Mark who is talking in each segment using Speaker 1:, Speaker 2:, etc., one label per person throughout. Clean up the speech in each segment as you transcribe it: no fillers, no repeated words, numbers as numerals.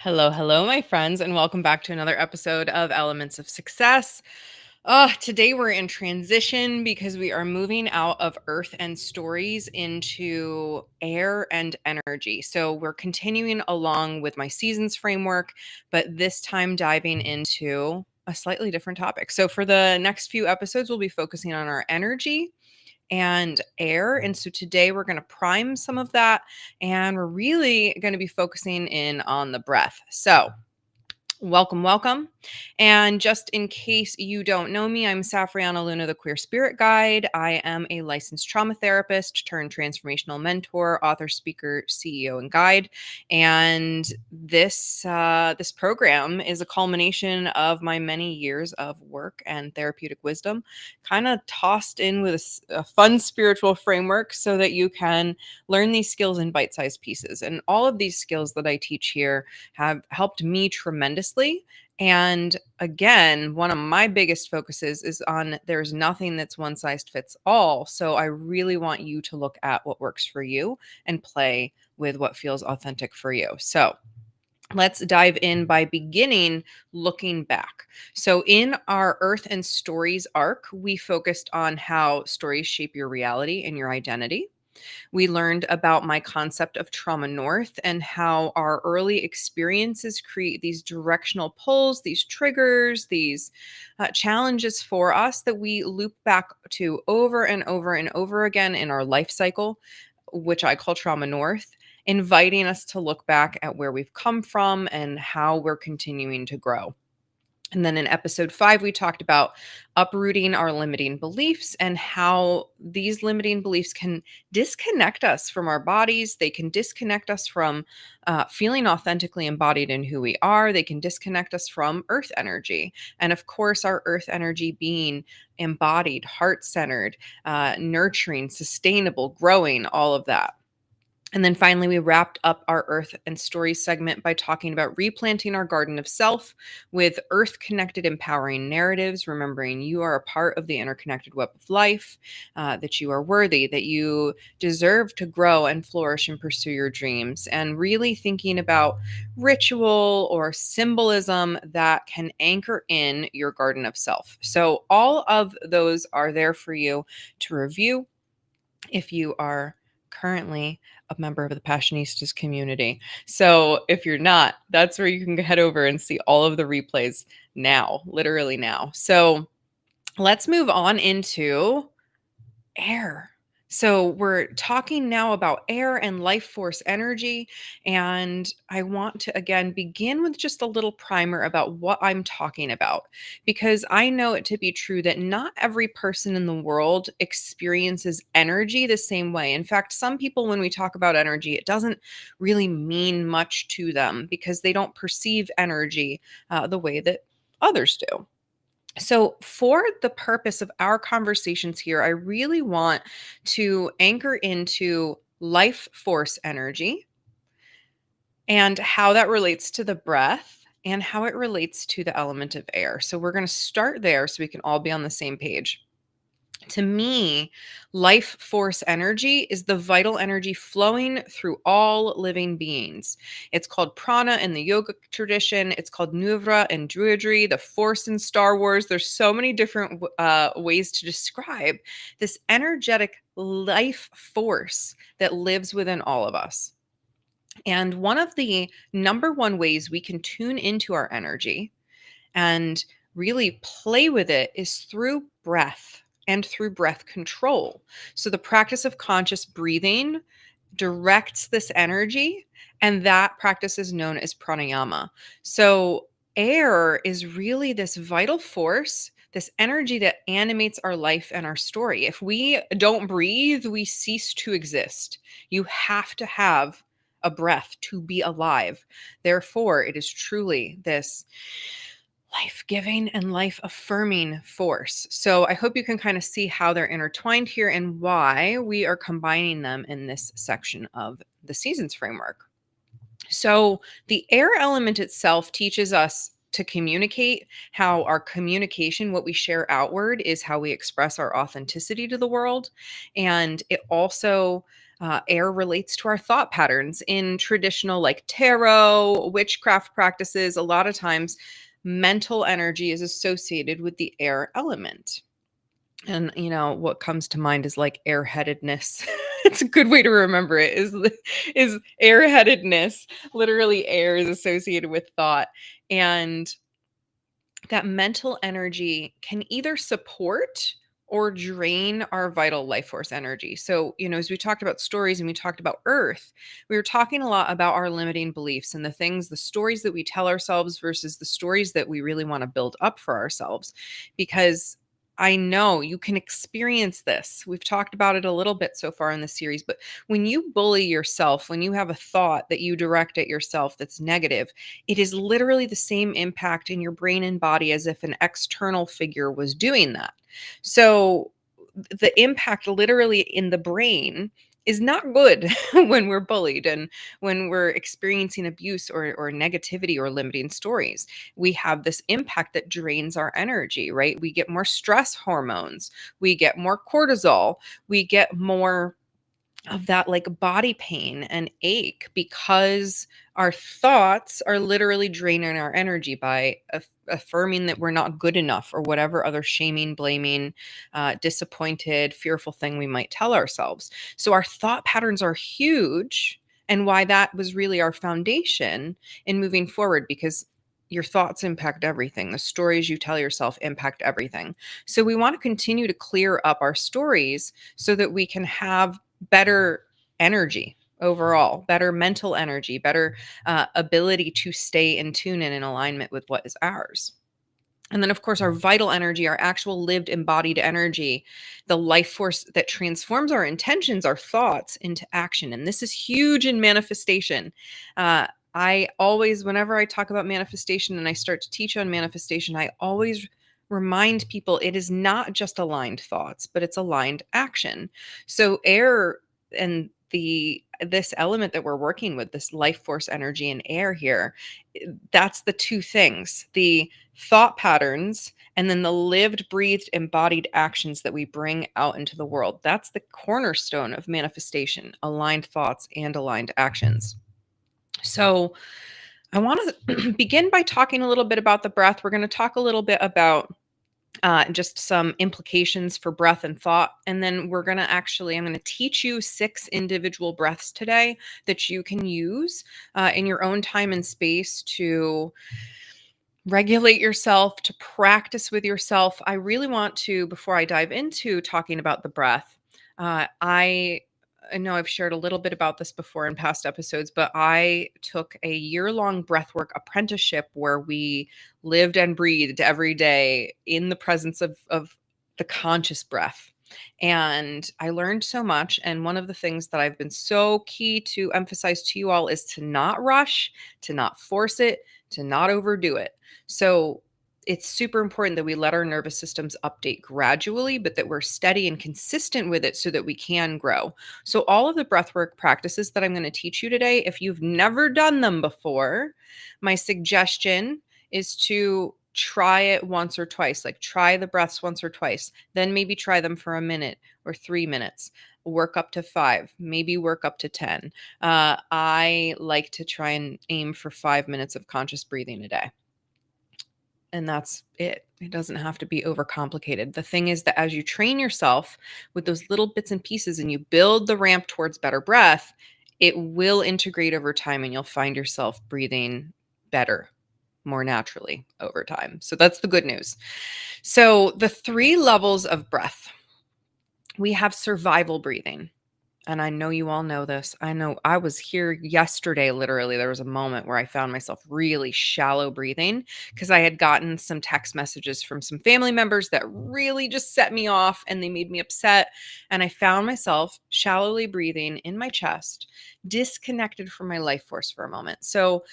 Speaker 1: Hello, hello, my friends, and welcome back to another episode of Elements of Success. Today we're in transition because we are moving out of earth and stories into air and energy. So we're continuing along with my seasons framework, but this time diving into a slightly different topic. So for the next few episodes, we'll be focusing on our energy and air. And so today we're going to prime some of that and we're really going to be focusing in on the breath. So, welcome, welcome. And just in case you don't know me, I'm Safriana Luna, the Queer Spirit Guide. I am a licensed trauma therapist turned transformational mentor, author, speaker, CEO, and guide. And this program is a culmination of my many years of work and therapeutic wisdom, kind of tossed in with a fun spiritual framework so that you can learn these skills in bite-sized pieces. And all of these skills that I teach here have helped me tremendously. And again, one of my biggest focuses is on there's nothing that's one size fits all. So I really want you to look at what works for you and play with what feels authentic for you. So let's dive in by beginning looking back. So, in our Earth and Stories arc, we focused on how stories shape your reality and your identity. We learned about my concept of trauma north and how our early experiences create these directional pulls, these triggers, these challenges for us that we loop back to over and over and over again in our life cycle, which I call trauma north, inviting us to look back at where we've come from and how we're continuing to grow. And then in episode 5, we talked about uprooting our limiting beliefs and how these limiting beliefs can disconnect us from our bodies. They can disconnect us from feeling authentically embodied in who we are. They can disconnect us from earth energy. And of course, our earth energy being embodied, heart centered, nurturing, sustainable, growing, all of that. And then finally, we wrapped up our Earth and Stories segment by talking about replanting our garden of self with earth connected, empowering narratives, remembering you are a part of the interconnected web of life, that you are worthy, that you deserve to grow and flourish and pursue your dreams, and really thinking about ritual or symbolism that can anchor in your garden of self. So, all of those are there for you to review if you are currently a member of the Passionistas community. So if you're not, that's where you can head over and see all of the replays now, literally now. So let's move on into air. So we're talking now about air and life force energy. And I want to again begin with just a little primer about what I'm talking about, because I know it to be true that not every person in the world experiences energy the same way. In fact, some people, when we talk about energy, it doesn't really mean much to them because they don't perceive energy the way that others do. So, for the purpose of our conversations here, I really want to anchor into life force energy and how that relates to the breath and how it relates to the element of air. So, we're going to start there so we can all be on the same page. To me, life force energy is the vital energy flowing through all living beings. It's called prana in the yoga tradition. It's called nuvra in druidry, the force in Star Wars. There's so many different ways to describe this energetic life force that lives within all of us. And one of the number one ways we can tune into our energy and really play with it is through breath and through breath control. So, the practice of conscious breathing directs this energy, and that practice is known as pranayama. So, air is really this vital force, this energy that animates our life and our story. If we don't breathe, we cease to exist. You have to have a breath to be alive. Therefore, it is truly this life giving and life affirming force. So I hope you can kind of see how they're intertwined here and why we are combining them in this section of the seasons framework. So the air element itself teaches us to communicate, how our communication, what we share outward, is how we express our authenticity to the world. And it also Air relates to our thought patterns. In traditional, like tarot, witchcraft practices, a lot of times mental energy is associated with the air element. And, what comes to mind is like airheadedness. It's a good way to remember it is airheadedness. Literally air is associated with thought. And that mental energy can either support or drain our vital life force energy. So, as we talked about stories and we talked about earth, we were talking a lot about our limiting beliefs and the stories that we tell ourselves versus the stories that we really want to build up for ourselves. Because I know you can experience this. We've talked about it a little bit so far in the series, but when you bully yourself, when you have a thought that you direct at yourself that's negative, it is literally the same impact in your brain and body as if an external figure was doing that. So the impact literally in the brain is not good when we're bullied and when we're experiencing abuse or negativity or limiting stories. We have this impact that drains our energy, right? We get more stress hormones, we get more cortisol, we get more of that like body pain and ache because our thoughts are literally draining our energy by affirming that we're not good enough or whatever other shaming, blaming, disappointed, fearful thing we might tell ourselves. So our thought patterns are huge, and why that was really our foundation in moving forward, because your thoughts impact everything. The stories you tell yourself impact everything. So we want to continue to clear up our stories so that we can have better energy overall, better mental energy, better ability to stay in tune and in alignment with what is ours. And then, of course, our vital energy, our actual lived embodied energy, the life force that transforms our intentions, our thoughts into action. And this is huge in manifestation. I always, whenever I talk about manifestation and I start to teach on manifestation, I always remind people it is not just aligned thoughts, but it's aligned action. So air and this element that we're working with, this life force energy and air here, that's the two things, the thought patterns and then the lived, breathed, embodied actions that we bring out into the world. That's the cornerstone of manifestation, aligned thoughts and aligned actions. So I want to begin by talking a little bit about the breath. We're going to talk a little bit about just some implications for breath and thought. And then I'm going to teach you 6 individual breaths today that you can use in your own time and space to regulate yourself, to practice with yourself. I really want to, before I dive into talking about the breath, I know I've shared a little bit about this before in past episodes, but I took a year-long breathwork apprenticeship where we lived and breathed every day in the presence of the conscious breath. And I learned so much. And one of the things that I've been so key to emphasize to you all is to not rush, to not force it, to not overdo it. So it's super important that we let our nervous systems update gradually, but that we're steady and consistent with it so that we can grow. So all of the breathwork practices that I'm going to teach you today, if you've never done them before, my suggestion is to try it once or twice. Like try the breaths once or twice, then maybe try them for a minute or 3 minutes. Work up to 5, maybe work up to 10. I like to try and aim for 5 minutes of conscious breathing a day. And that's it. It doesn't have to be overcomplicated. The thing is that as you train yourself with those little bits and pieces and you build the ramp towards better breath, it will integrate over time and you'll find yourself breathing better, more naturally over time. So that's the good news. So the 3 levels of breath. We have survival breathing. And I know you all know this. I know I was here yesterday, literally. There was a moment where I found myself really shallow breathing because I had gotten some text messages from some family members that really just set me off and they made me upset. And I found myself shallowly breathing in my chest, disconnected from my life force for a moment. So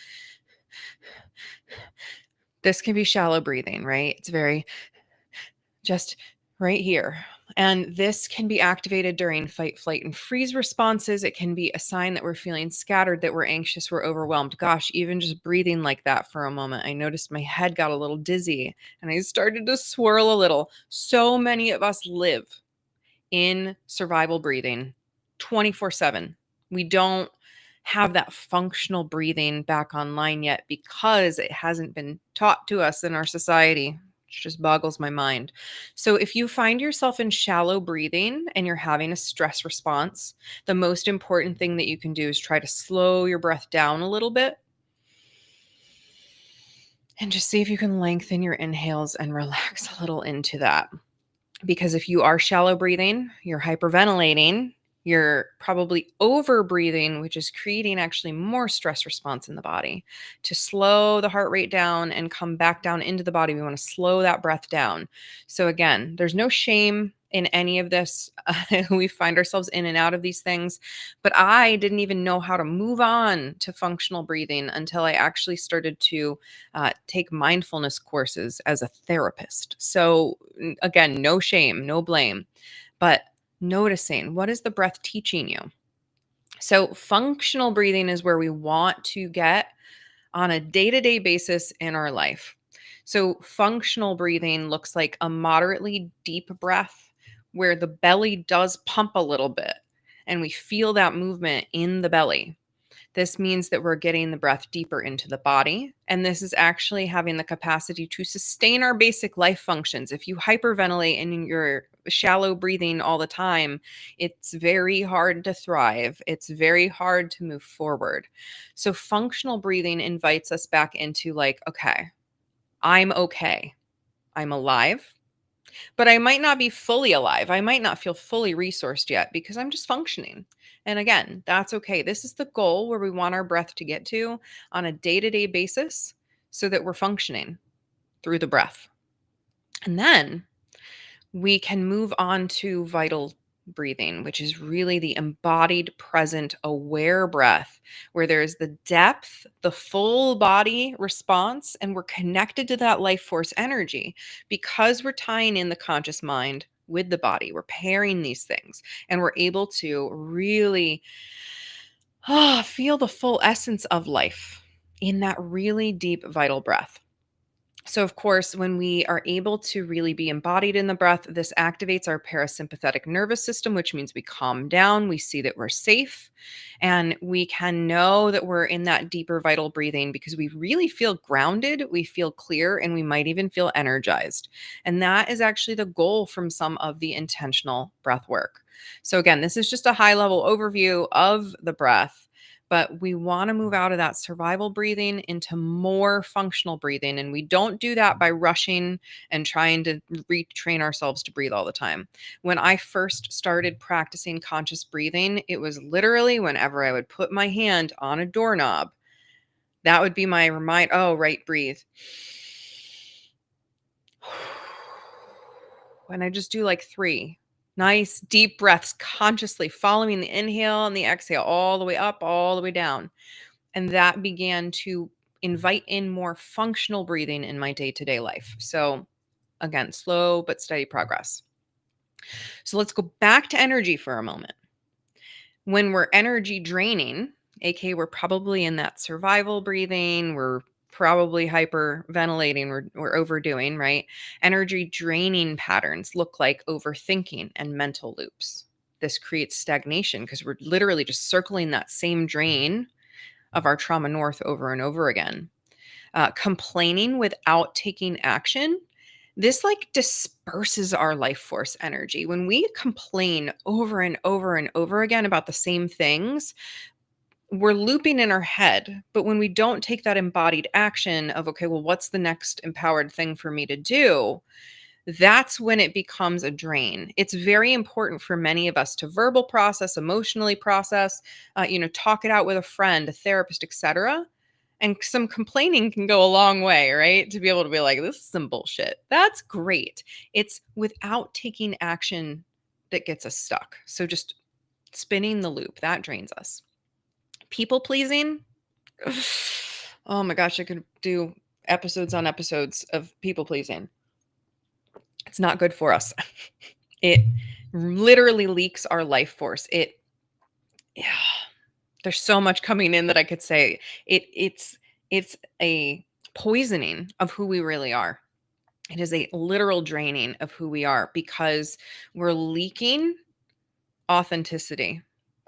Speaker 1: this can be shallow breathing, right? It's very just right here. And this can be activated during fight, flight, and freeze responses. It can be a sign that we're feeling scattered, that we're anxious, we're overwhelmed. Gosh, even just breathing like that for a moment, I noticed my head got a little dizzy and I started to swirl a little. So many of us live in survival breathing. 24/7. We don't have that functional breathing back online yet because it hasn't been taught to us in our society, which just boggles my mind. So, if you find yourself in shallow breathing and you're having a stress response, the most important thing that you can do is try to slow your breath down a little bit and just see if you can lengthen your inhales and relax a little into that. Because if you are shallow breathing, you're hyperventilating, you're probably over breathing, which is creating actually more stress response in the body. To slow the heart rate down and come back down into the body, we want to slow that breath down. So, again, there's no shame in any of this. We find ourselves in and out of these things. But I didn't even know how to move on to functional breathing until I actually started to take mindfulness courses as a therapist. So, again, no shame, no blame, but noticing what is the breath teaching you. So, functional breathing is where we want to get on a day to day basis in our life. So, functional breathing looks like a moderately deep breath where the belly does pump a little bit and we feel that movement in the belly. This means that we're getting the breath deeper into the body. And this is actually having the capacity to sustain our basic life functions. If you hyperventilate and you're shallow breathing all the time, it's very hard to thrive. It's very hard to move forward. So, functional breathing invites us back into like, okay, I'm okay. I'm alive. But I might not be fully alive. I might not feel fully resourced yet because I'm just functioning. And again, that's okay. This is the goal where we want our breath to get to on a day to day basis so that we're functioning through the breath. And then we can move on to vital breathing, which is really the embodied, present, aware breath, where there's the depth, the full body response, and we're connected to that life force energy because we're tying in the conscious mind with the body. We're pairing these things and we're able to really feel the full essence of life in that really deep, vital breath. So, of course, when we are able to really be embodied in the breath, this activates our parasympathetic nervous system, which means we calm down, we see that we're safe, and we can know that we're in that deeper vital breathing because we really feel grounded, we feel clear, and we might even feel energized. And that is actually the goal from some of the intentional breath work. So, again, this is just a high level overview of the breath. But we want to move out of that survival breathing into more functional breathing. And we don't do that by rushing and trying to retrain ourselves to breathe all the time. When I first started practicing conscious breathing, it was literally whenever I would put my hand on a doorknob, that would be my remind, oh, right, breathe. And I just do like 3 nice deep breaths, consciously following the inhale and the exhale all the way up, all the way down. And that began to invite in more functional breathing in my day to day life. So, again, slow but steady progress. So, let's go back to energy for a moment. When we're energy draining, aka we're probably in that survival breathing, we're probably hyperventilating, we're overdoing, right? Energy draining patterns look like overthinking and mental loops. This creates stagnation because we're literally just circling that same drain of our trauma north over and over again. Complaining without taking action, this like disperses our life force energy. When we complain over and over and over again about the same things, we're looping in our head. But when we don't take that embodied action of, okay, well, what's the next empowered thing for me to do? That's when it becomes a drain. It's very important for many of us to verbal process, emotionally process, talk it out with a friend, a therapist, etc. And some complaining can go a long way, right? To be able to be like, this is some bullshit. That's great. It's without taking action that gets us stuck. So just spinning the loop, that drains us. People pleasing. Oh my gosh, I could do episodes on episodes of people pleasing. It's not good for us. It literally leaks our life force. Yeah, there's so much coming in that I could say. It's a poisoning of who we really are. It is a literal draining of who we are because we're leaking authenticity.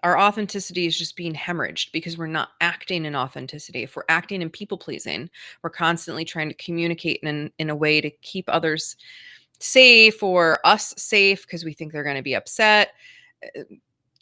Speaker 1: our authenticity is just being hemorrhaged because we're not acting in authenticity. If we're acting in people pleasing, we're constantly trying to communicate in a way to keep others safe or us safe because we think they're going to be upset. Uh,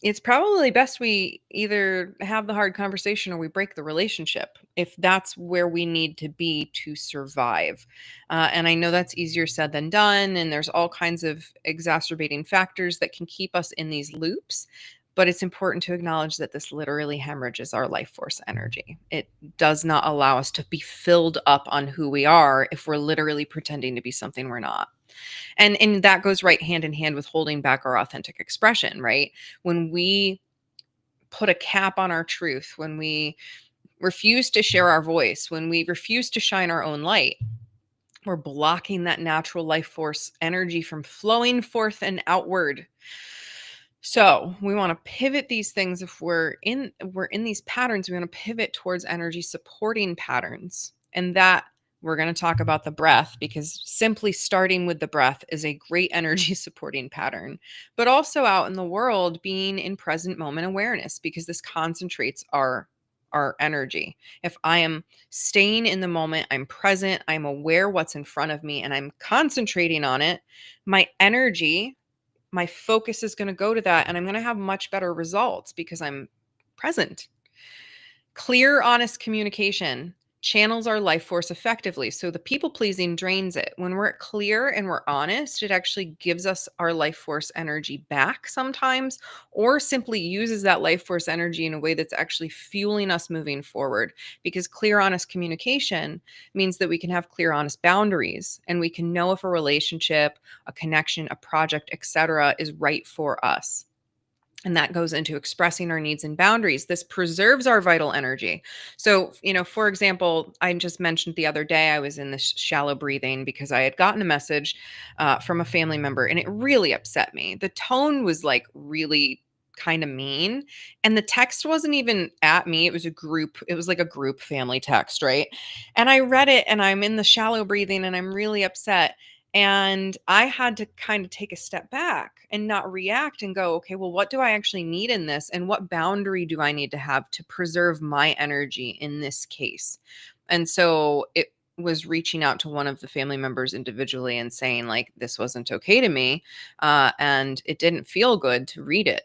Speaker 1: It's probably best we either have the hard conversation or we break the relationship if that's where we need to be to survive. And I know that's easier said than done. And there's all kinds of exacerbating factors that can keep us in these loops. But it's important to acknowledge that this literally hemorrhages our life force energy. It does not allow us to be filled up on who we are if we're literally pretending to be something we're not. And that goes right hand in hand with holding back our authentic expression, right? When we put a cap on our truth, when we refuse to share our voice, when we refuse to shine our own light, we're blocking that natural life force energy from flowing forth and outward. So we want to pivot these things. If we're in these patterns, we want to pivot towards energy supporting patterns. And that we're going to talk about the breath, because simply starting with the breath is a great energy supporting pattern, but also out in the world being in present moment awareness, because this concentrates our energy. If I am staying in the moment, I'm present, I'm aware what's in front of me, and I'm concentrating on it, my energy, my focus is going to go to that, and I'm going to have much better results because I'm present. Clear, honest communication channels our life force effectively. So the people pleasing drains it. When we're clear and we're honest, it actually gives us our life force energy back sometimes, or simply uses that life force energy in a way that's actually fueling us moving forward. Because clear, honest communication means that we can have clear, honest boundaries, and we can know if a relationship, a connection, a project, etc., is right for us. And that goes into expressing our needs and boundaries. This preserves our vital energy. So, for example, I just mentioned the other day I was in this shallow breathing because I had gotten a message from a family member, and it really upset me. The tone was like really kind of mean. And the text wasn't even at me. It was like a group family text, right? And I read it, and I'm in the shallow breathing and I'm really upset. And I had to kind of take a step back and not react and go, okay, well, what do I actually need in this? And what boundary do I need to have to preserve my energy in this case? And so it was reaching out to one of the family members individually and saying, like, this wasn't okay to me. And it didn't feel good to read it,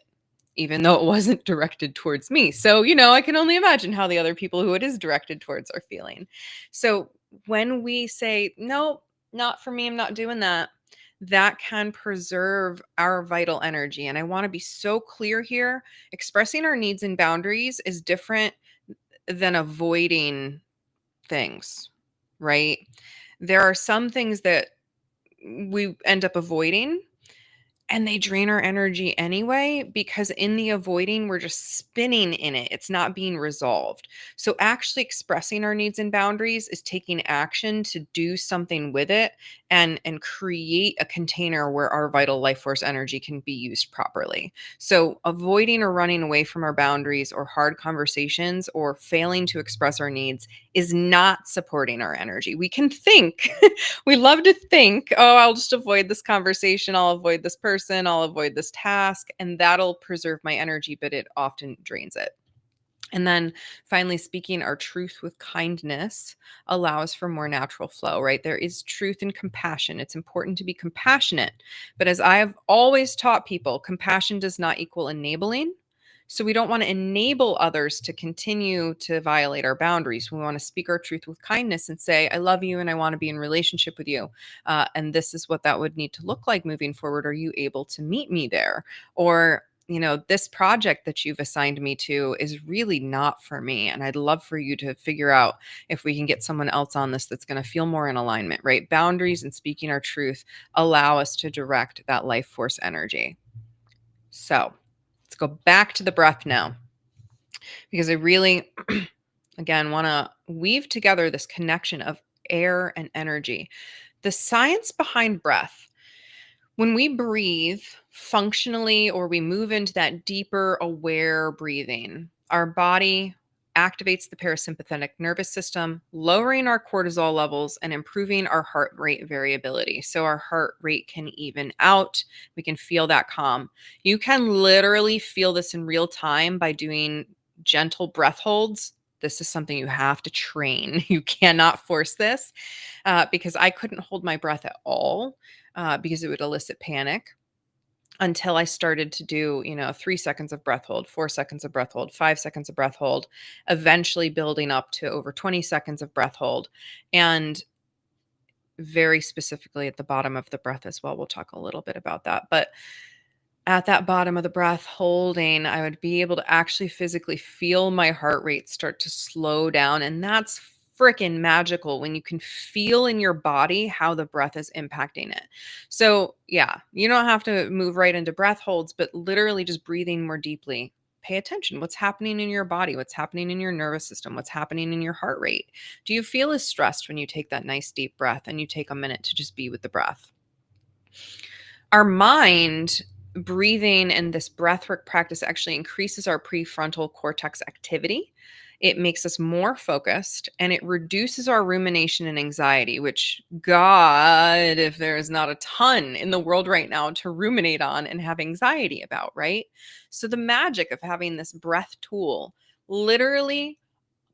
Speaker 1: even though it wasn't directed towards me. So, I can only imagine how the other people who it is directed towards are feeling. So when we say, no, not for me, I'm not doing that, that can preserve our vital energy. And I want to be so clear here. Expressing our needs and boundaries is different than avoiding things, right? There are some things that we end up avoiding, and they drain our energy anyway, because in the avoiding, we're just spinning in it. It's not being resolved. So, actually expressing our needs and boundaries is taking action to do something with it, and create a container where our vital life force energy can be used properly. So, avoiding or running away from our boundaries or hard conversations or failing to express our needs is not supporting our energy. We can think, we love to think, oh, I'll just avoid this conversation, I'll avoid this person, I'll avoid this task, and that'll preserve my energy, but it often drains it. And then finally, speaking our truth with kindness allows for more natural flow, right? There is truth and compassion. It's important to be compassionate. But as I have always taught people, compassion does not equal enabling. So we don't want to enable others to continue to violate our boundaries. We want to speak our truth with kindness and say, I love you and I want to be in relationship with you. And this is what that would need to look like moving forward. Are you able to meet me there? Or, this project that you've assigned me to is really not for me. And I'd love for you to figure out if we can get someone else on this that's going to feel more in alignment, right? Boundaries and speaking our truth allow us to direct that life force energy. So let's go back to the breath now, because I really, again, want to weave together this connection of air and energy. The science behind breath. When we breathe functionally, or we move into that deeper aware breathing, our body activates the parasympathetic nervous system, lowering our cortisol levels and improving our heart rate variability. So our heart rate can even out. We can feel that calm. You can literally feel this in real time by doing gentle breath holds. This is something you have to train. You cannot force this because I couldn't hold my breath at all because it would elicit panic until I started to do, 3 seconds of breath hold, 4 seconds of breath hold, 5 seconds of breath hold, eventually building up to over 20 seconds of breath hold. And very specifically at the bottom of the breath as well. We'll talk a little bit about that. But at that bottom of the breath holding, I would be able to actually physically feel my heart rate start to slow down. And that's freaking magical when you can feel in your body how the breath is impacting it. So, yeah, you don't have to move right into breath holds, but literally just breathing more deeply. Pay attention. What's happening in your body? What's happening in your nervous system? What's happening in your heart rate? Do you feel as stressed when you take that nice deep breath and you take a minute to just be with the breath? Our mind, breathing and this breathwork practice actually increases our prefrontal cortex activity. It makes us more focused and it reduces our rumination and anxiety, which, God, if there is not a ton in the world right now to ruminate on and have anxiety about, right? So, the magic of having this breath tool literally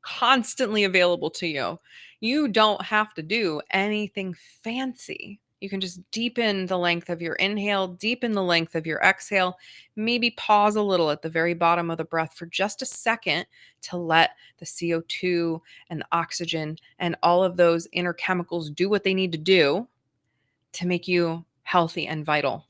Speaker 1: constantly available to you. You don't have to do anything fancy. You can just deepen the length of your inhale, deepen the length of your exhale, maybe pause a little at the very bottom of the breath for just a second to let the CO2 and the oxygen and all of those inner chemicals do what they need to do to make you healthy and vital.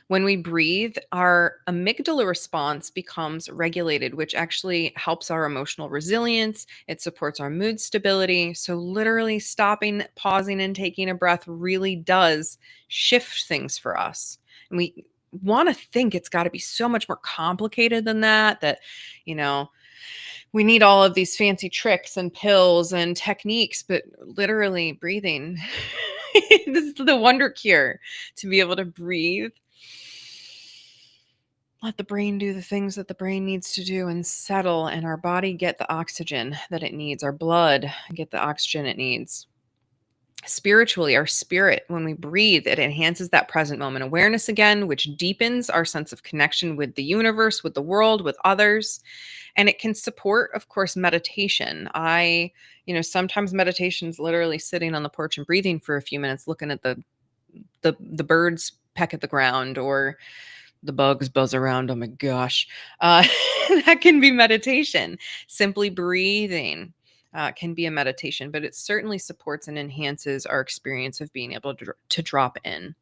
Speaker 1: When we breathe, our amygdala response becomes regulated, which actually helps our emotional resilience. It supports our mood stability. So, literally stopping, pausing, and taking a breath really does shift things for us. And we want to think it's got to be so much more complicated than that, you know, we need all of these fancy tricks and pills and techniques, but literally breathing. This is the wonder cure to be able to breathe, let the brain do the things that the brain needs to do and settle, and our body get the oxygen that it needs, our blood get the oxygen it needs. Spiritually, our spirit, when we breathe, it enhances that present moment awareness again, which deepens our sense of connection with the universe, with the world, with others. And it can support, of course, meditation. Sometimes meditation is literally sitting on the porch and breathing for a few minutes, looking at the birds peck at the ground or the bugs buzz around. Oh my gosh. That can be meditation. Simply breathing can be a meditation, but it certainly supports and enhances our experience of being able to drop in.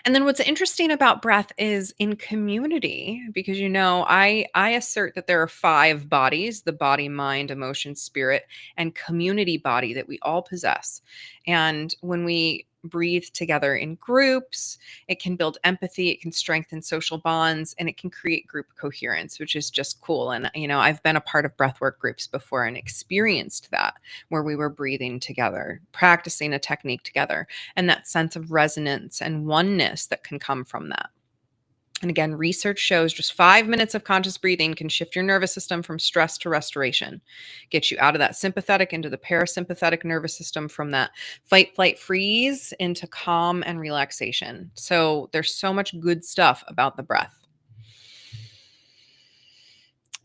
Speaker 1: And then what's interesting about breath is in community, because I assert that there are 5 bodies: the body, mind, emotion, spirit, and community body that we all possess. And when we breathe together in groups, it can build empathy, it can strengthen social bonds, and it can create group coherence, which is just cool. And I've been a part of breathwork groups before and experienced that, where we were breathing together, practicing a technique together, and that sense of resonance and oneness that can come from that. And again, research shows just 5 minutes of conscious breathing can shift your nervous system from stress to restoration, get you out of that sympathetic into the parasympathetic nervous system, from that fight, flight, freeze into calm and relaxation. So there's so much good stuff about the breath.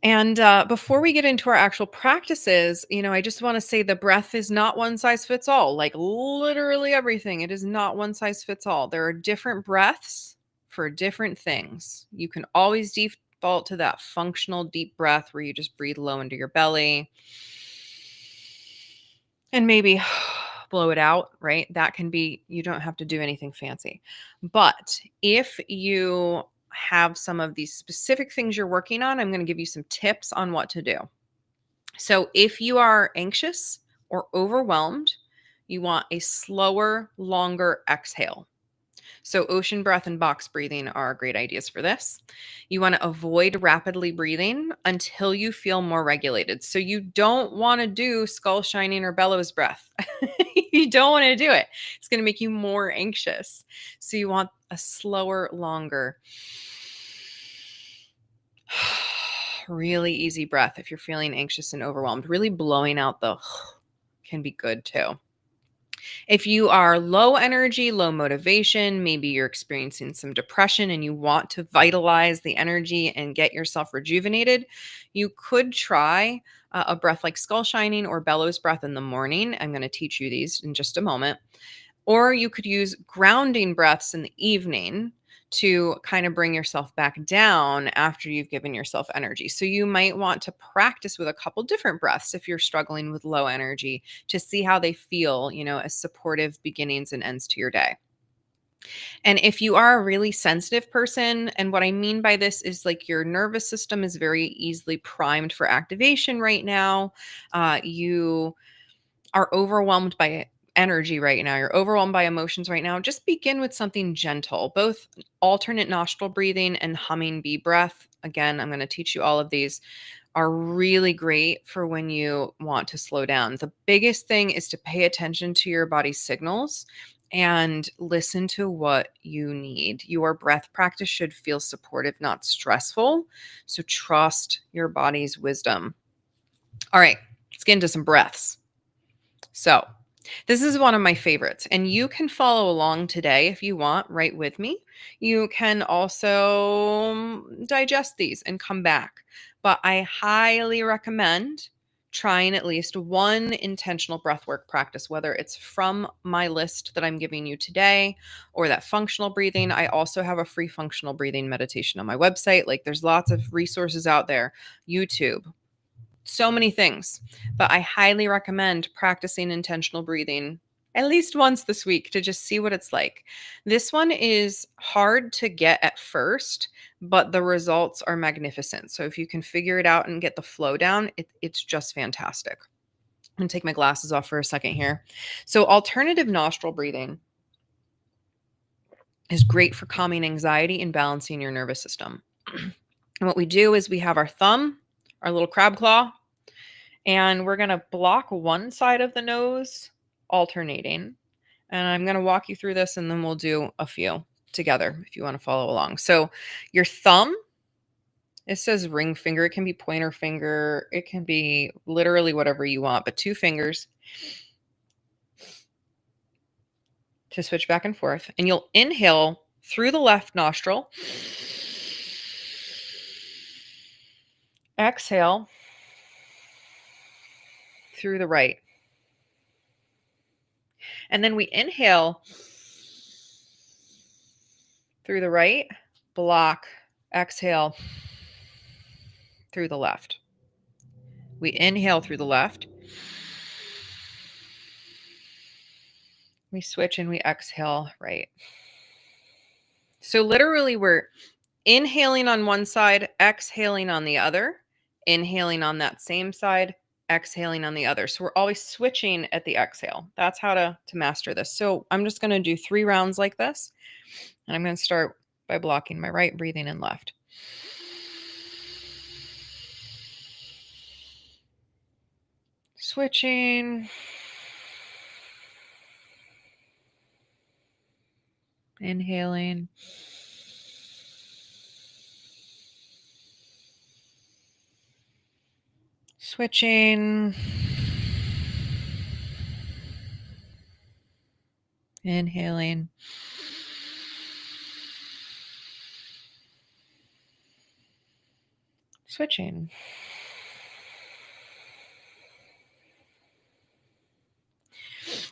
Speaker 1: And before we get into our actual practices, I just want to say the breath is not one size fits all. Like literally everything, it is not one size fits all. There are different breaths for different things. You can always default to that functional deep breath where you just breathe low into your belly and maybe blow it out, right? That can be, you don't have to do anything fancy. But if you have some of these specific things you're working on, I'm going to give you some tips on what to do. So if you are anxious or overwhelmed, you want a slower, longer exhale. So ocean breath and box breathing are great ideas for this. You want to avoid rapidly breathing until you feel more regulated. So you don't want to do skull shining or bellows breath. You don't want to do it. It's going to make you more anxious. So you want a slower, longer really easy breath if you're feeling anxious and overwhelmed. Really blowing out the can be good too. If you are low energy, low motivation, maybe you're experiencing some depression and you want to vitalize the energy and get yourself rejuvenated, you could try a breath like skull shining or bellows breath in the morning. I'm going to teach you these in just a moment. Or you could use grounding breaths in the evening to kind of bring yourself back down after you've given yourself energy. So you might want to practice with a couple different breaths if you're struggling with low energy to see how they feel, as supportive beginnings and ends to your day. And if you are a really sensitive person, and what I mean by this is like your nervous system is very easily primed for activation right now, you are overwhelmed by energy right now, you're overwhelmed by emotions right now, just begin with something gentle, both alternate nostril breathing and humming bee breath. Again, I'm going to teach you all of these are really great for when you want to slow down. The biggest thing is to pay attention to your body's signals and listen to what you need. Your breath practice should feel supportive, not stressful. So trust your body's wisdom. All right, let's get into some breaths. So, this is one of my favorites, and you can follow along today if you want, right with me. You can also digest these and come back. But I highly recommend trying at least one intentional breathwork practice, whether it's from my list that I'm giving you today or that functional breathing. I also have a free functional breathing meditation on my website. Like, there's lots of resources out there, YouTube, so many things, but I highly recommend practicing intentional breathing at least once this week to just see what it's like. This one is hard to get at first, but the results are magnificent. So if you can figure it out and get the flow down, it's just fantastic. I'm going to take my glasses off for a second here. So alternative nostril breathing is great for calming anxiety and balancing your nervous system. And what we do is we have our thumb, our little crab claw, and we're going to block one side of the nose, alternating. And I'm going to walk you through this and then we'll do a few together if you want to follow along. So your thumb, it says ring finger. It can be pointer finger. It can be literally whatever you want, but 2 fingers to switch back and forth. And you'll inhale through the left nostril. Exhale through the right. And then we inhale through the right, block, exhale through the left. We inhale through the left. We switch and we exhale right. So literally we're inhaling on one side, exhaling on the other, inhaling on that same side, exhaling on the other. So we're always switching at the exhale. That's how to master this. So I'm just going to do 3 rounds like this. And I'm going to start by blocking my right, breathing in left. Switching. Inhaling. Switching. Inhaling. Switching.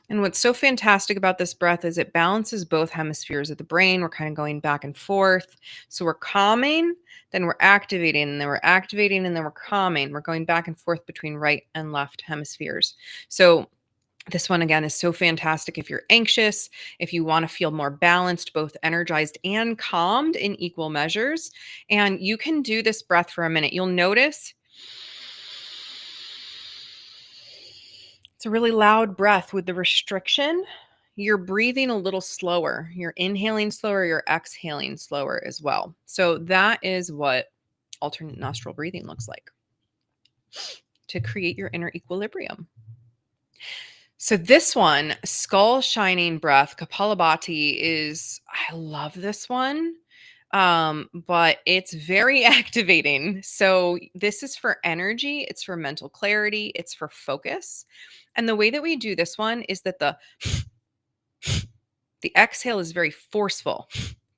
Speaker 1: And what's so fantastic about this breath is it balances both hemispheres of the brain. We're kind of going back and forth. So we're calming, then we're activating, and then we're activating, and then we're calming. We're going back and forth between right and left hemispheres. So this one, again, is so fantastic if you're anxious, if you want to feel more balanced, both energized and calmed in equal measures. And you can do this breath for a minute. You'll notice it's a really loud breath. With the restriction, you're breathing a little slower. You're inhaling slower, you're exhaling slower as well. So that is what alternate nostril breathing looks like to create your inner equilibrium. So this one, skull shining breath, Kapalabhati, I love this one. But it's very activating. So this is for energy, it's for mental clarity, it's for focus. And the way that we do this one is that the exhale is very forceful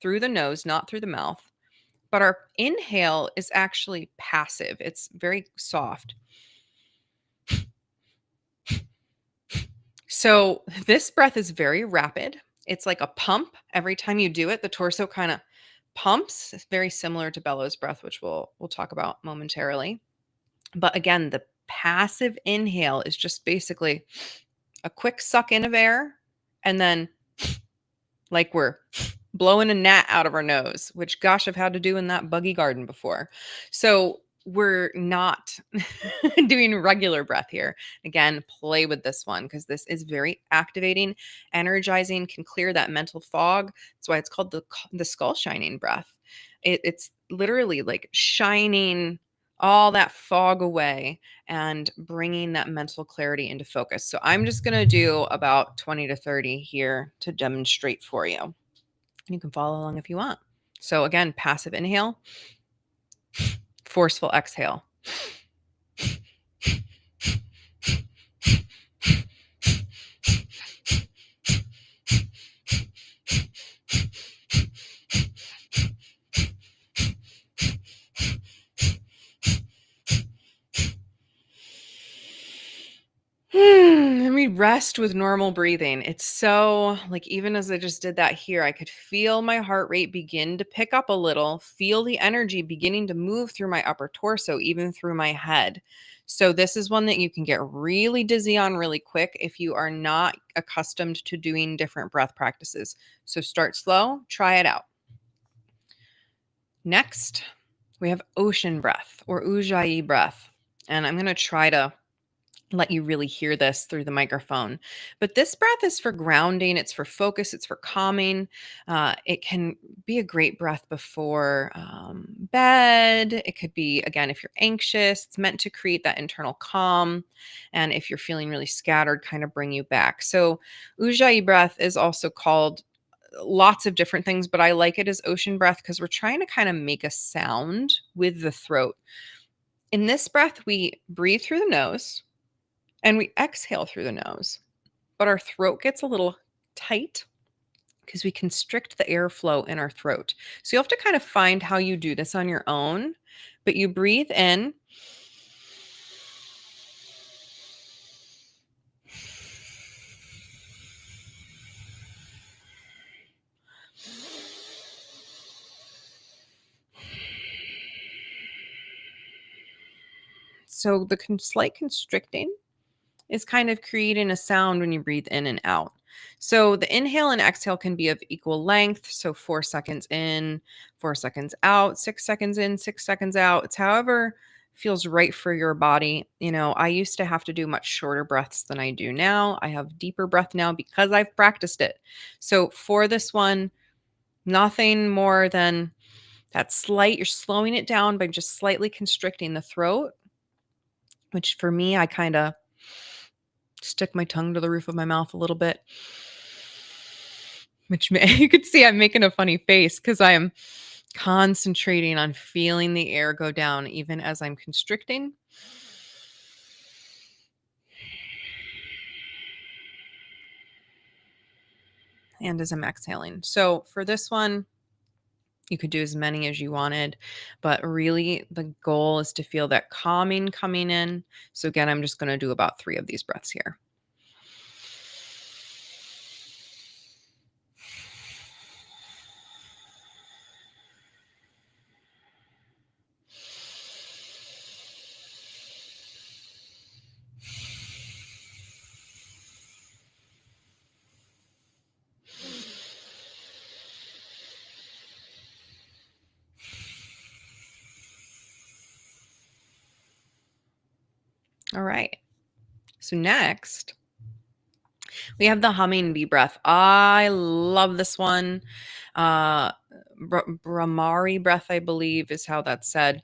Speaker 1: through the nose, not through the mouth. But our inhale is actually passive. It's very soft. So this breath is very rapid. It's like a pump. Every time you do it, the torso kind of pumps. It's very similar to bellows breath, which we'll talk about momentarily. But again, the passive inhale is just basically a quick suck in of air and then like we're blowing a gnat out of our nose, which gosh, I've had to do in that buggy garden before. So we're not doing regular breath here. Again, play with this one because this is very activating, energizing, can clear that mental fog. That's why it's called the skull shining breath. It's literally like shining all that fog away and bringing that mental clarity into focus. So I'm just going to do about 20 to 30 here to demonstrate for you. You can follow along if you want. So again, passive inhale, forceful exhale. And we rest with normal breathing. It's so like, even as I just did that here, I could feel my heart rate begin to pick up a little, feel the energy beginning to move through my upper torso, even through my head. So, this is one that you can get really dizzy on really quick if you are not accustomed to doing different breath practices. So, start slow, try it out. Next, we have ocean breath or ujjayi breath. And I'm going to try to let you really hear this through the microphone. But this breath is for grounding, it's for focus, it's for calming. It can be a great breath before bed. It could be, again, if you're anxious, it's meant to create that internal calm. And if you're feeling really scattered, kind of bring you back. So, Ujjayi breath is also called lots of different things, but I like it as ocean breath because we're trying to kind of make a sound with the throat. In this breath, we breathe through the nose and we exhale through the nose, but our throat gets a little tight because we constrict the airflow in our throat. So you have to kind of find how you do this on your own, but you breathe in. So the slight constricting is kind of creating a sound when you breathe in and out. So the inhale and exhale can be of equal length. So 4 seconds in, 4 seconds out, 6 seconds in, 6 seconds out. It's however feels right for your body. I used to have to do much shorter breaths than I do now. I have deeper breath now because I've practiced it. So for this one, nothing more than that you're slowing it down by just slightly constricting the throat, which for me, I kind of stick my tongue to the roof of my mouth a little bit, which you could see I'm making a funny face because I am concentrating on feeling the air go down even as I'm constricting. And as I'm exhaling. So for this one, you could do as many as you wanted, but really the goal is to feel that calming coming in. So again, I'm just going to do about 3 of these breaths here. All right. So next, we have the humming bee breath. I love this one. Brahmari breath, I believe, is how that's said.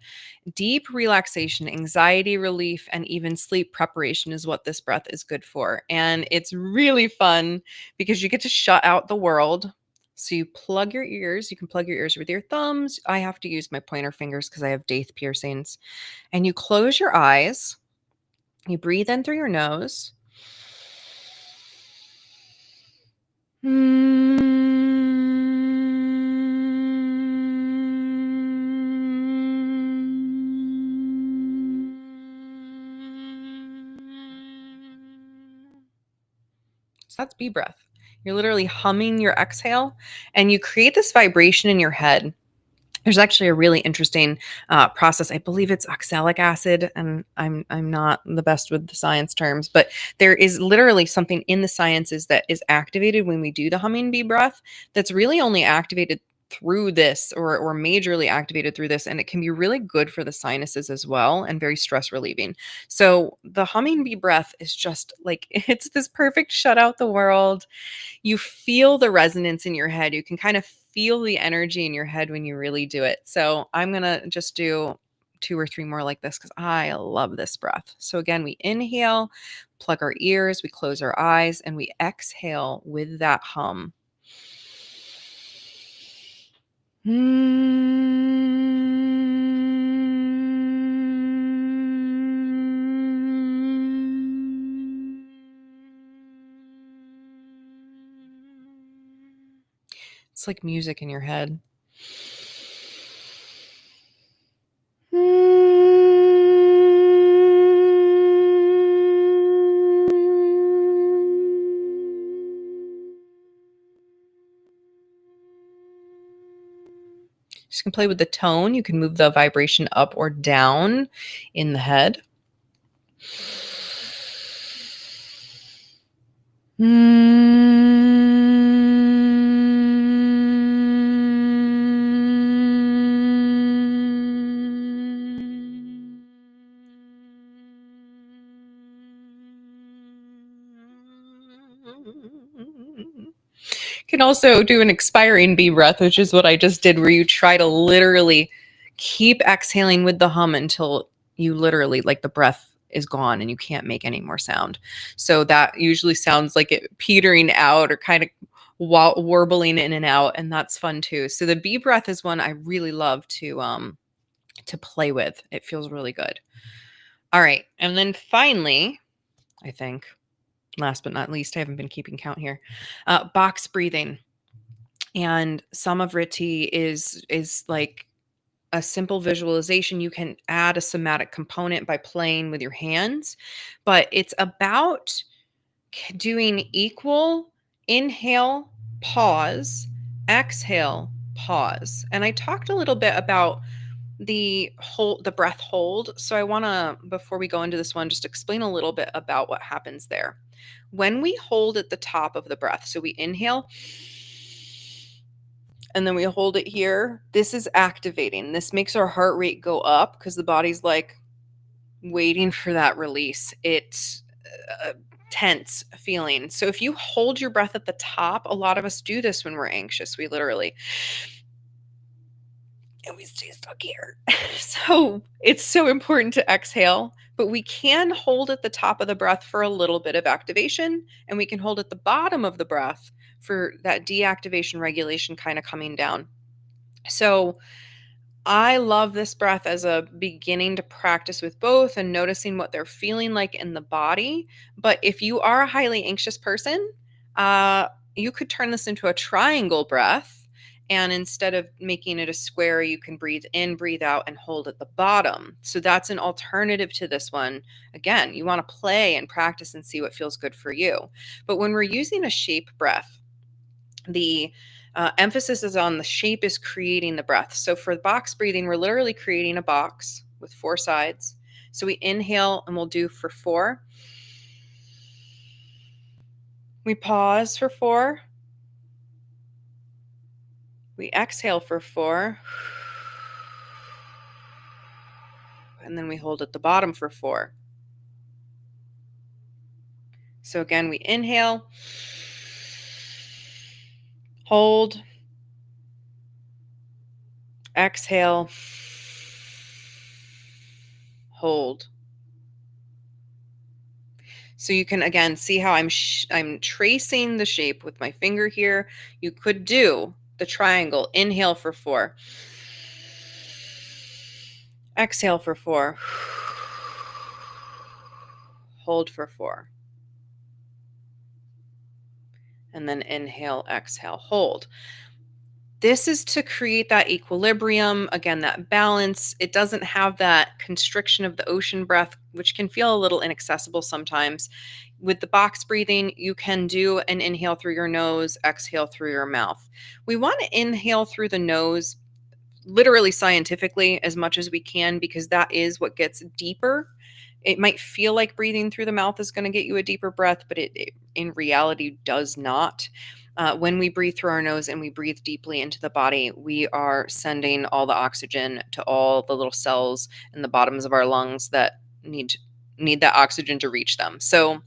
Speaker 1: Deep relaxation, anxiety relief, and even sleep preparation is what this breath is good for. And it's really fun because you get to shut out the world. So you plug your ears. You can plug your ears with your thumbs. I have to use my pointer fingers because I have daith piercings. And you close your eyes. You breathe in through your nose. So that's B breath. You're literally humming your exhale and you create this vibration in your head. There's actually a really interesting process. I believe it's oxalic acid, and I'm not the best with the science terms, but there is literally something in the sciences that is activated when we do the humming bee breath. That's really only activated through this, or majorly activated through this, and it can be really good for the sinuses as well, and very stress relieving. So the humming bee breath is just like it's this perfect shut out the world. You feel the resonance in your head. You can kind of feel the energy in your head when you really do it. So I'm going to just do 2 or 3 more like this because I love this breath. So again, we inhale, plug our ears, we close our eyes, and we exhale with that hum. It's like music in your head. You can play with the tone. You can move the vibration up or down in the head. Can also do an expiring bee breath, which is what I just did, where you try to literally keep exhaling with the hum until you literally, like, the breath is gone and you can't make any more sound. So that usually sounds like it petering out or kind of warbling in and out, and that's fun too. So the bee breath is one I really love to play with. It feels really good. All right, and then finally, I think last but not least, I haven't been keeping count here. Box breathing. And Samavriti is like a simple visualization. You can add a somatic component by playing with your hands, but it's about doing equal inhale, pause, exhale, pause. And I talked a little bit about the breath hold. So I want to, before we go into this one, just explain a little bit about what happens there. When we hold at the top of the breath, so we inhale and then we hold it here, this is activating. This makes our heart rate go up because the body's like waiting for that release. It's a tense feeling. So if you hold your breath at the top, a lot of us do this when we're anxious. We literally, and we stay stuck here. So it's so important to exhale, but we can hold at the top of the breath for a little bit of activation, and we can hold at the bottom of the breath for that deactivation regulation kind of coming down. So I love this breath as a beginning to practice with both and noticing what they're feeling like in the body. But if you are a highly anxious person, you could turn this into a triangle breath. And instead of making it a square, you can breathe in, breathe out, and hold at the bottom. So that's an alternative to this one. Again, you want to play and practice and see what feels good for you. But when we're using a shape breath, the emphasis is on the shape is creating the breath. So for box breathing, we're literally creating a box with 4 sides. So we inhale and we'll do for 4. We pause for 4. We exhale for 4. And then we hold at the bottom for 4. So again, we inhale, hold, exhale, hold. So you can again see how I'm tracing the shape with my finger here. You could do the triangle. Inhale for 4. Exhale for 4. Hold for 4. And then inhale, exhale, hold. This is to create that equilibrium, again, that balance. It doesn't have that constriction of the ocean breath, which can feel a little inaccessible sometimes. With the box breathing, you can do an inhale through your nose, exhale through your mouth. We want to inhale through the nose, literally scientifically, as much as we can, because that is what gets deeper. It might feel like breathing through the mouth is going to get you a deeper breath, but it in reality does not. When we breathe through our nose and we breathe deeply into the body, we are sending all the oxygen to all the little cells in the bottoms of our lungs that need that oxygen to reach them. So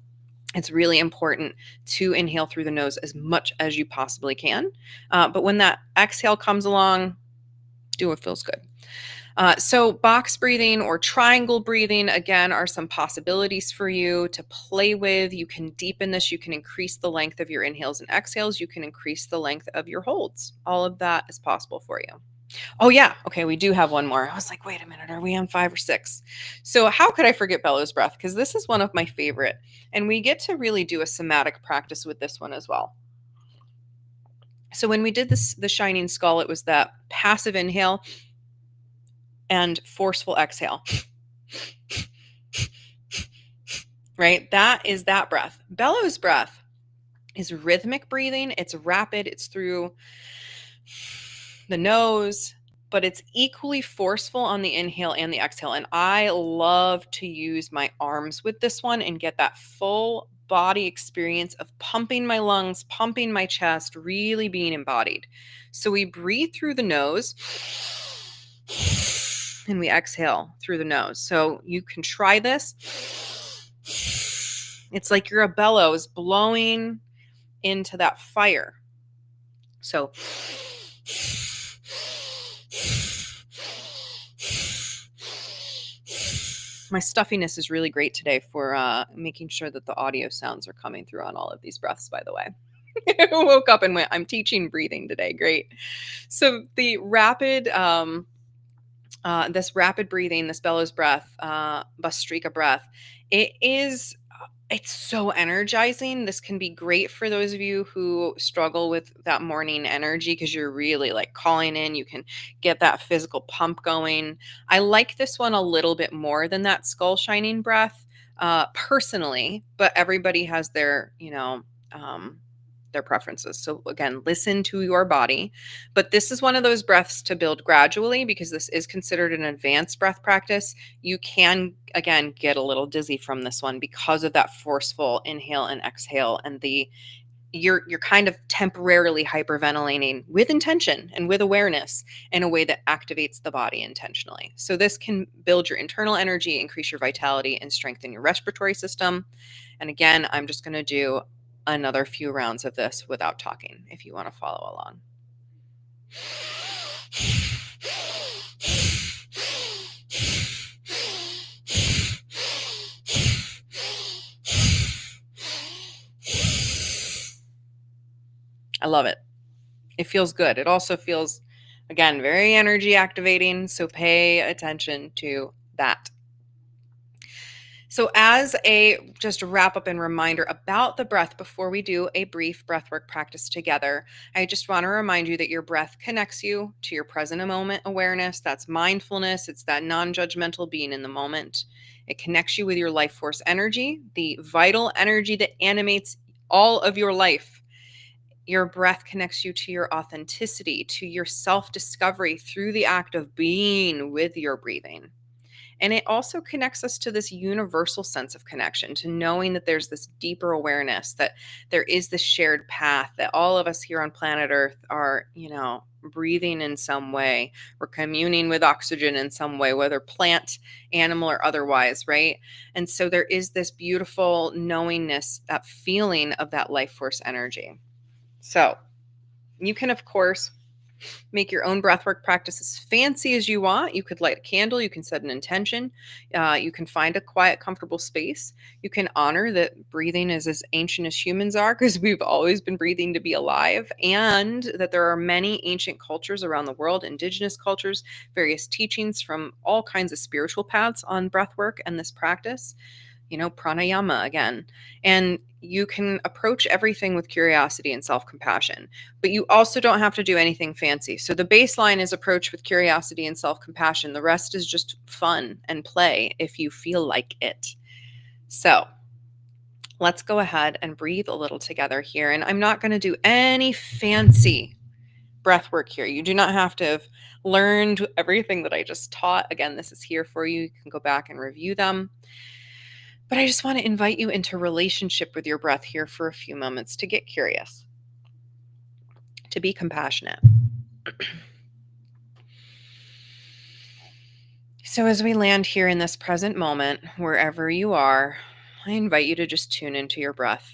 Speaker 1: it's really important to inhale through the nose as much as you possibly can. But when that exhale comes along, do what feels good. So box breathing or triangle breathing, again, are some possibilities for you to play with. You can deepen this. You can increase the length of your inhales and exhales. You can increase the length of your holds. All of that is possible for you. Oh, yeah. Okay, we do have one more. I was like, wait a minute, are we on 5 or 6? So how could I forget bellows breath? Because this is one of my favorite. And we get to really do a somatic practice with this one as well. So when we did the shining skull, it was that passive inhale and forceful exhale. Right? That is that breath. Bellows breath is rhythmic breathing. It's rapid. It's through the nose, but it's equally forceful on the inhale and the exhale. And I love to use my arms with this one and get that full body experience of pumping my lungs, pumping my chest, really being embodied. So we breathe through the nose and we exhale through the nose. So you can try this. It's like you're a bellows blowing into that fire. So my stuffiness is really great today for making sure that the audio sounds are coming through on all of these breaths, by the way. I woke up and went, I'm teaching breathing today. Great. So the rapid, this rapid breathing, this bellows breath, Bastrika breath, it's so energizing. This can be great for those of you who struggle with that morning energy because you're really like calling in. You can get that physical pump going. I like this one a little bit more than that skull shining breath, personally, but everybody has their preferences. So again, listen to your body. But this is one of those breaths to build gradually because this is considered an advanced breath practice. You can, again, get a little dizzy from this one because of that forceful inhale and exhale and you're kind of temporarily hyperventilating with intention and with awareness in a way that activates the body intentionally. So this can build your internal energy, increase your vitality, and strengthen your respiratory system. And again, I'm just going to do another few rounds of this without talking if you want to follow along. I love it. It feels good. It also feels, again, very energy activating. So pay attention to that. So as a just wrap up and reminder about the breath before we do a brief breathwork practice together, I just want to remind you that your breath connects you to your present moment awareness. That's mindfulness. It's that non-judgmental being in the moment. It connects you with your life force energy, the vital energy that animates all of your life. Your breath connects you to your authenticity, to your self-discovery through the act of being with your breathing. And it also connects us to this universal sense of connection, to knowing that there's this deeper awareness, that there is this shared path, that all of us here on planet Earth are, breathing in some way. We're communing with oxygen in some way, whether plant, animal, or otherwise, right? And so there is this beautiful knowingness, that feeling of that life force energy. So you can, of course, Make your own breathwork practice as fancy as you want. You could light a candle, you can set an intention, you can find a quiet, comfortable space. You can honor that breathing is as ancient as humans are because we've always been breathing to be alive, and that there are many ancient cultures around the world, indigenous cultures, various teachings from all kinds of spiritual paths on breathwork and this practice. Pranayama again. And you can approach everything with curiosity and self compassion, but you also don't have to do anything fancy. So the baseline is approach with curiosity and self compassion. The rest is just fun and play if you feel like it. So let's go ahead and breathe a little together here. And I'm not going to do any fancy breath work here. You do not have to have learned everything that I just taught. Again, this is here for you. You can go back and review them. But I just want to invite you into relationship with your breath here for a few moments to get curious, to be compassionate. So, as we land here in this present moment, wherever you are, I invite you to just tune into your breath.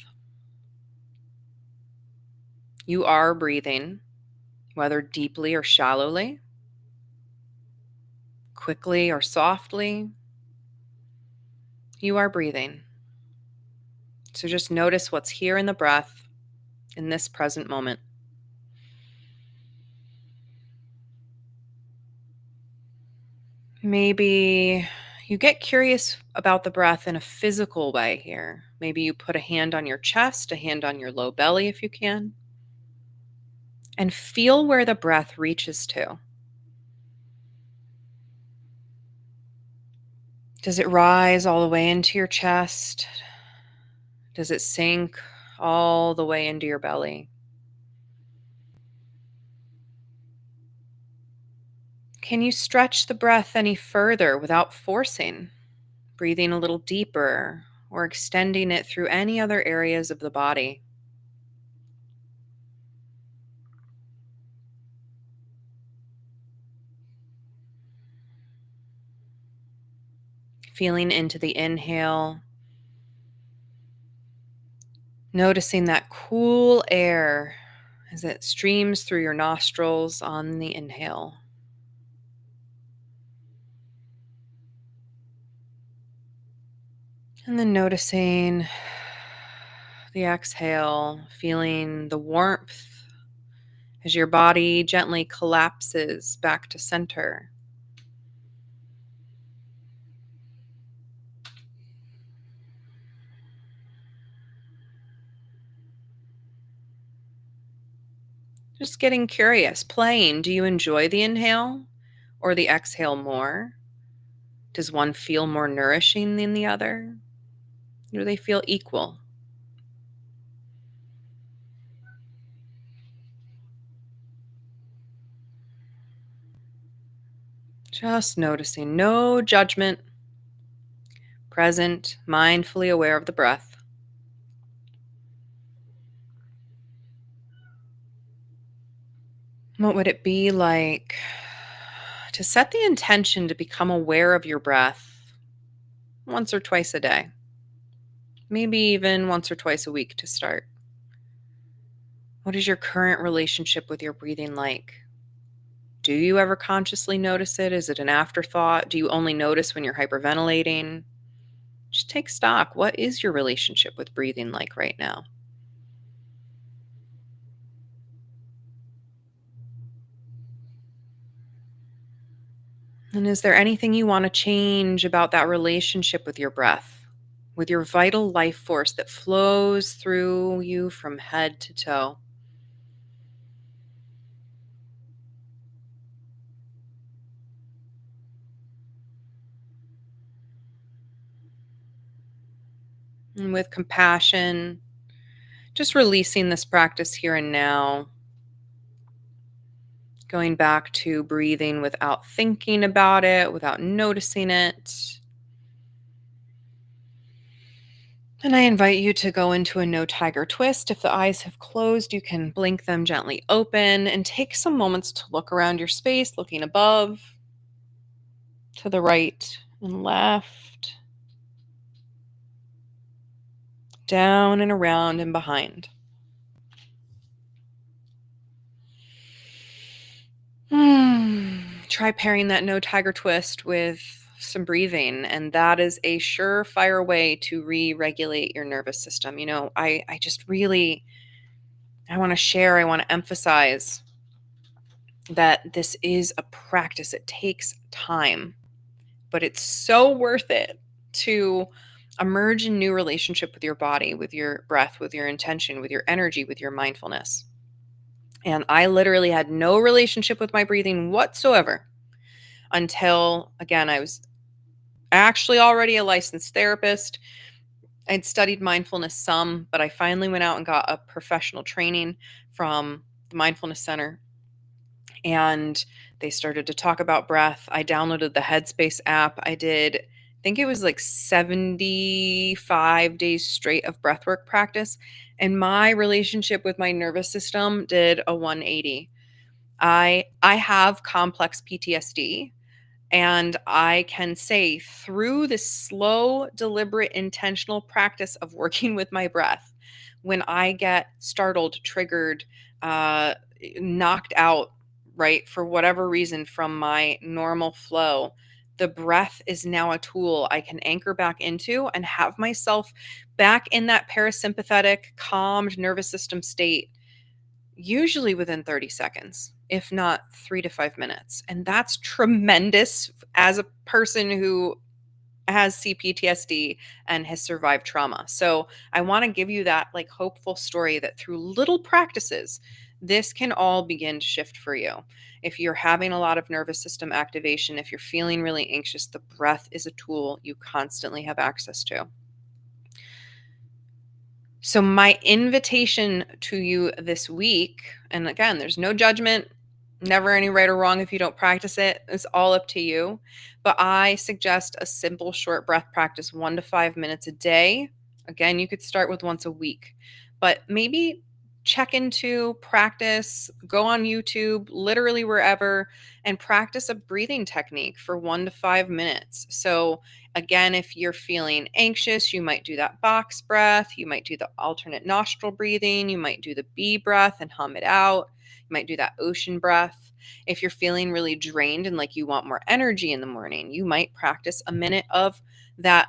Speaker 1: You are breathing, whether deeply or shallowly, quickly or softly. You are breathing. So, just notice what's here in the breath in this present moment. Maybe you get curious about the breath in a physical way here. Maybe you put a hand on your chest, a hand on your low belly if you can, and feel where the breath reaches to. Does it rise all the way into your chest? Does it sink all the way into your belly? Can you stretch the breath any further without forcing? Breathing a little deeper or extending it through any other areas of the body? Feeling into the inhale, noticing that cool air as it streams through your nostrils on the inhale. And then noticing the exhale, feeling the warmth as your body gently collapses back to center. Just getting curious, playing. Do you enjoy the inhale or the exhale more? Does one feel more nourishing than the other? Do they feel equal? Just noticing, no judgment, present, mindfully aware of the breath. What would it be like to set the intention to become aware of your breath once or twice a day? Maybe even once or twice a week to start. What is your current relationship with your breathing like? Do you ever consciously notice it? Is it an afterthought? Do you only notice when you're hyperventilating? Just take stock. What is your relationship with breathing like right now? And is there anything you want to change about that relationship with your breath, with your vital life force that flows through you from head to toe? And with compassion, just releasing this practice here and now, going back to breathing without thinking about it, without noticing it. And I invite you to go into a no tiger twist. If the eyes have closed, you can blink them gently open and take some moments to look around your space, looking above, to the right and left, down and around and behind. try pairing that no tiger twist with some breathing, and that is a surefire way to re-regulate your nervous system. I just really, I want to share, I want to emphasize that this is a practice. It takes time, but it's so worth it to emerge in new relationship with your body, with your breath, with your intention, with your energy, with your mindfulness. And I literally had no relationship with my breathing whatsoever until, again, I was actually already a licensed therapist. I'd studied mindfulness some, but I finally went out and got a professional training from the Mindfulness Center, and they started to talk about breath. I downloaded the Headspace app. I did, I think it was like 75 days straight of breathwork practice, and my relationship with my nervous system did a 180. I have complex PTSD, and I can say through this slow, deliberate, intentional practice of working with my breath, when I get startled, triggered, uh, knocked out, right, for whatever reason from my normal flow, the breath is now a tool I can anchor back into and have myself back in that parasympathetic, calmed nervous system state, usually within 30 seconds, if not 3 to 5 minutes. And that's tremendous as a person who has CPTSD and has survived trauma. So I want to give you that like hopeful story that through little practices, this can all begin to shift for you. If you're having a lot of nervous system activation, if you're feeling really anxious, the breath is a tool you constantly have access to. So, my invitation to you this week, and again, there's no judgment, never any right or wrong if you don't practice it. It's all up to you. But I suggest a simple short breath practice, 1 to 5 minutes a day. Again, you could start with once a week, but maybe check into practice, go on YouTube, literally wherever, and practice a breathing technique for 1 to 5 minutes. So, again, if you're feeling anxious, you might do that box breath. You might do the alternate nostril breathing. You might do the bee breath and hum it out. You might do that ocean breath. If you're feeling really drained and like you want more energy in the morning, you might practice a minute of that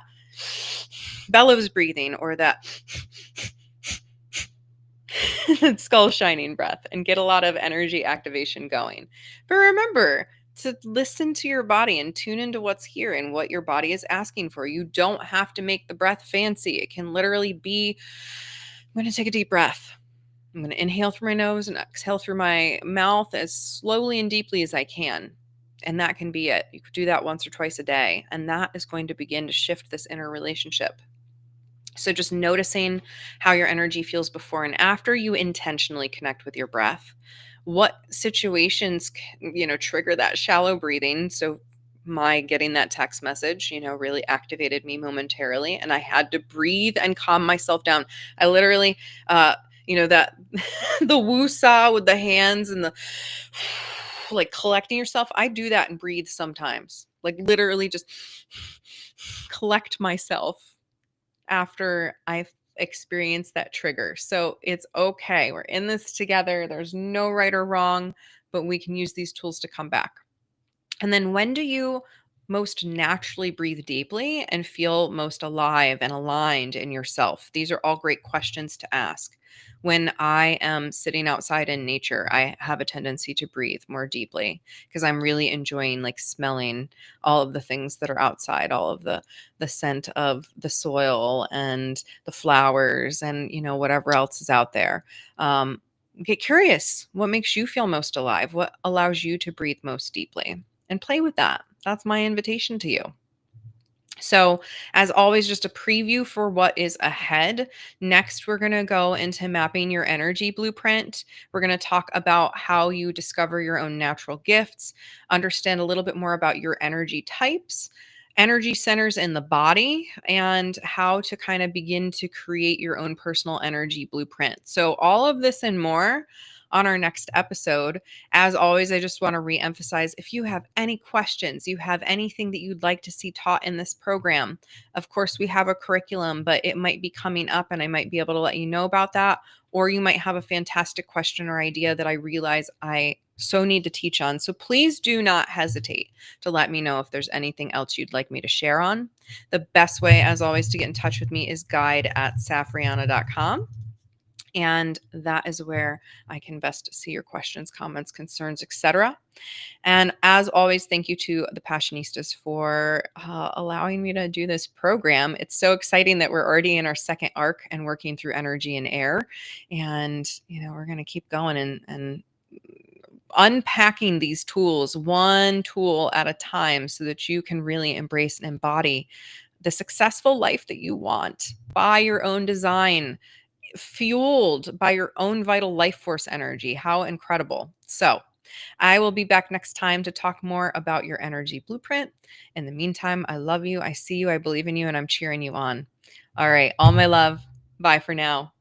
Speaker 1: bellows breathing or that skull shining breath and get a lot of energy activation going. But remember to listen to your body and tune into what's here and what your body is asking for. You don't have to make the breath fancy. It can literally be, I'm going to take a deep breath. I'm going to inhale through my nose and exhale through my mouth as slowly and deeply as I can. And that can be it. You could do that once or twice a day. And that is going to begin to shift this inner relationship. So just noticing how your energy feels before and after you intentionally connect with your breath. What situations, trigger that shallow breathing? So my getting that text message, really activated me momentarily, and I had to breathe and calm myself down. I literally, that the woo-saw with the hands and the like collecting yourself. I do that and breathe sometimes, like literally just collect myself after I've experienced that trigger. So it's okay. We're in this together. There's no right or wrong, but we can use these tools to come back. And then when do you most naturally breathe deeply and feel most alive and aligned in yourself? These are all great questions to ask. When I am sitting outside in nature, I have a tendency to breathe more deeply because I'm really enjoying like smelling all of the things that are outside, all of the scent of the soil and the flowers and whatever else is out there. Get curious. What makes you feel most alive? What allows you to breathe most deeply? And play with that. That's my invitation to you. So, as always, just a preview for what is ahead. Next, we're going to go into mapping your energy blueprint. We're going to talk about how you discover your own natural gifts, understand a little bit more about your energy types, energy centers in the body, and how to kind of begin to create your own personal energy blueprint. So, all of this and more on our next episode. As always, I just want to reemphasize if you have any questions, you have anything that you'd like to see taught in this program, of course, we have a curriculum, but it might be coming up and I might be able to let you know about that. Or you might have a fantastic question or idea that I realize I so need to teach on. So please do not hesitate to let me know if there's anything else you'd like me to share on. The best way, as always, to get in touch with me is guide@safriana.com. And that is where I can best see your questions, comments, concerns, etc. And as always, thank you to the Passionistas for allowing me to do this program. It's so exciting that we're already in our second arc and working through energy and air. And, we're going to keep going and unpacking these tools one tool at a time so that you can really embrace and embody the successful life that you want by your own design, fueled by your own vital life force energy. How incredible. So, I will be back next time to talk more about your energy blueprint. In the meantime, I love you. I see you. I believe in you, and I'm cheering you on. All right. All my love. Bye for now.